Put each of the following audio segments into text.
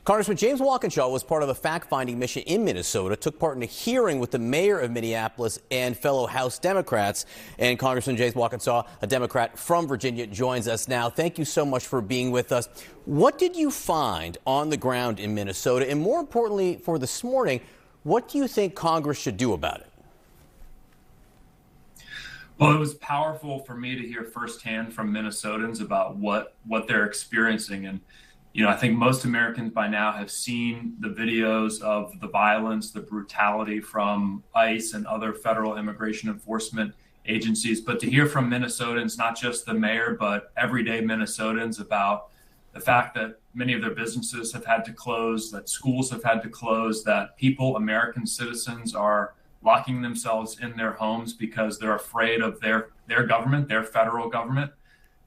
Congressman James Walkinshaw was part of a fact-finding mission in Minnesota, took part in a hearing with the mayor of Minneapolis and fellow House Democrats. And Congressman James Walkinshaw, a Democrat from Virginia, joins us now. Thank you so much for being with us. What did you find on the ground in Minnesota? And more importantly, for this morning, what do you think Congress should do about it? Well, it was powerful for me to hear firsthand from Minnesotans about what they're experiencing. And, I think most Americans by now have seen the videos of the violence, the brutality from ICE and other federal immigration enforcement agencies. But to hear from Minnesotans, not just the mayor, but everyday Minnesotans, about the fact that many of their businesses have had to close, that schools have had to close, that people, American citizens, are locking themselves in their homes because they're afraid of their government, their federal government,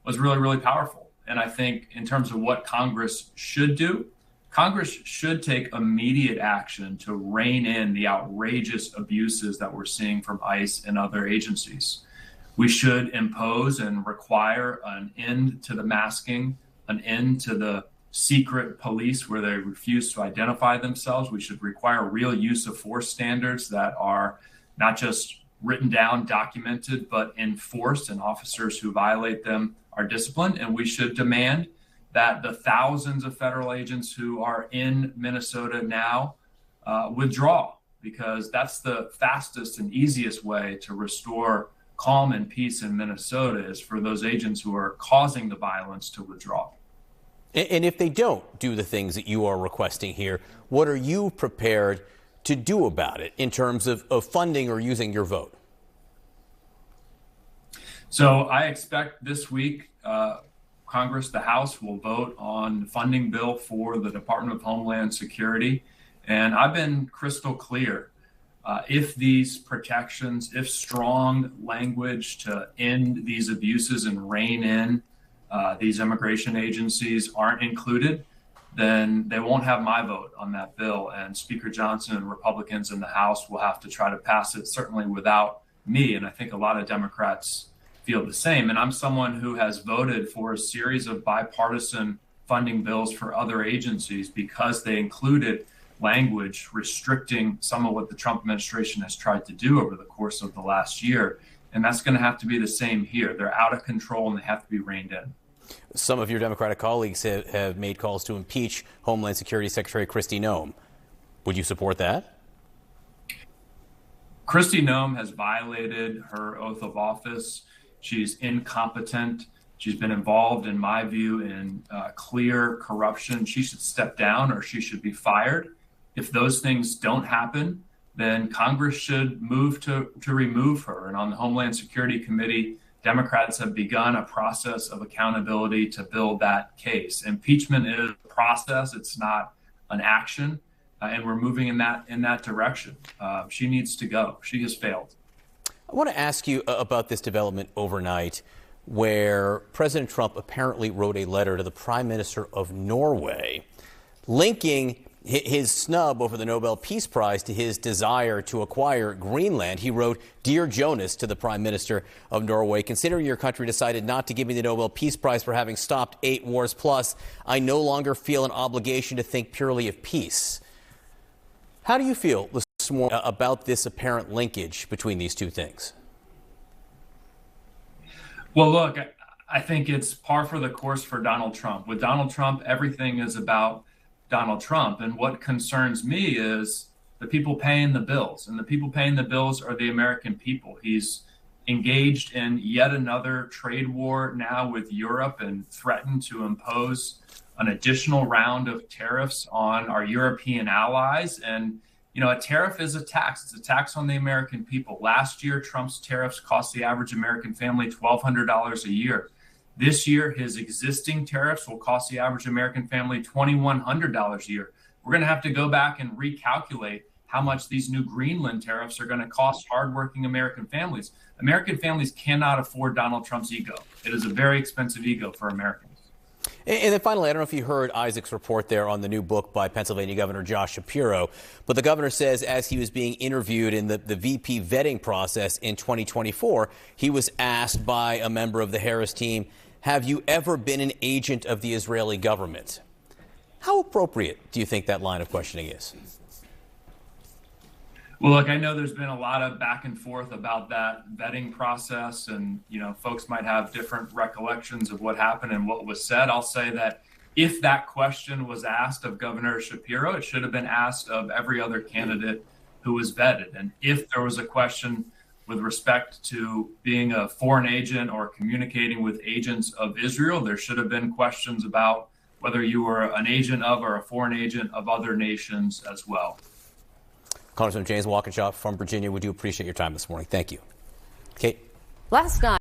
was really, really powerful. And I think in terms of what Congress should do, Congress should take immediate action to rein in the outrageous abuses that we're seeing from ICE and other agencies. We should impose and require an end to the masking, an end to the secret police where they refuse to identify themselves. We should require real use of force standards that are not just written down, documented, but enforced, and officers who violate them are disciplined. And we should demand that the thousands of federal agents who are in Minnesota now withdraw, because that's the fastest and easiest way to restore calm and peace in Minnesota, is for those agents who are causing the violence to withdraw. And if they don't do the things that you are requesting here, what are you prepared to do about it in terms of funding or using your vote? So I expect this week Congress, the House, will vote on the funding bill for the Department of Homeland Security. And I've been crystal clear. If these protections, if strong language to end these abuses and rein in these immigration agencies aren't included, then they won't have my vote on that bill. And Speaker Johnson and Republicans in the House will have to try to pass it, certainly without me. And I think a lot of Democrats feel the same. And I'm someone who has voted for a series of bipartisan funding bills for other agencies because they included language restricting some of what the Trump administration has tried to do over the course of the last year. And that's going to have to be the same here. They're out of control and they have to be reined in. Some of your Democratic colleagues have made calls to impeach Homeland Security Secretary Kristi Noem. Would you support that? Kristi Noem has violated her oath of office. She's incompetent. She's been involved, in my view, in clear corruption. She should step down or she should be fired. If those things don't happen, then Congress should move to remove her. And on the Homeland Security Committee, Democrats have begun a process of accountability to build that case. Impeachment is a process. It's not an action. And we're moving in that direction. She needs to go. She has failed. I want to ask you about this development overnight where President Trump apparently wrote a letter to the Prime Minister of Norway linking his snub over the Nobel Peace Prize to his desire to acquire Greenland. He wrote, "Dear Jonas," to the Prime Minister of Norway, "considering your country decided not to give me the Nobel Peace Prize for having stopped 8 wars plus, I no longer feel an obligation to think purely of peace." How do you feel this morning about this apparent linkage between these two things? Well, look, I think it's par for the course for Donald Trump. With Donald Trump, everything is about Donald Trump. And what concerns me is the people paying the bills. And the people paying the bills are the American people. He's engaged in yet another trade war now with Europe and threatened to impose an additional round of tariffs on our European allies. And a tariff is a tax. It's a tax on the American people. Last year, Trump's tariffs cost the average American family $1,200 a year. This year, his existing tariffs will cost the average American family $2,100 a year. We're going to have to go back and recalculate how much these new Greenland tariffs are going to cost hardworking American families. American families cannot afford Donald Trump's ego. It is a very expensive ego for Americans. And then finally, I don't know if you heard Isaac's report there on the new book by Pennsylvania Governor Josh Shapiro, but the governor says as he was being interviewed in the VP vetting process in 2024, he was asked by a member of the Harris team, "Have you ever been an agent of the Israeli government?" How appropriate do you think that line of questioning is? Well, look, I know there's been a lot of back and forth about that vetting process, and folks might have different recollections of what happened and what was said. I'll say that if that question was asked of Governor Shapiro, it should have been asked of every other candidate who was vetted. And if there was a question with respect to being a foreign agent or communicating with agents of Israel, there should have been questions about whether you were an agent of or a foreign agent of other nations as well. Congressman James Walkinshaw from Virginia, we do appreciate your time this morning. Thank you. Kate? Last night.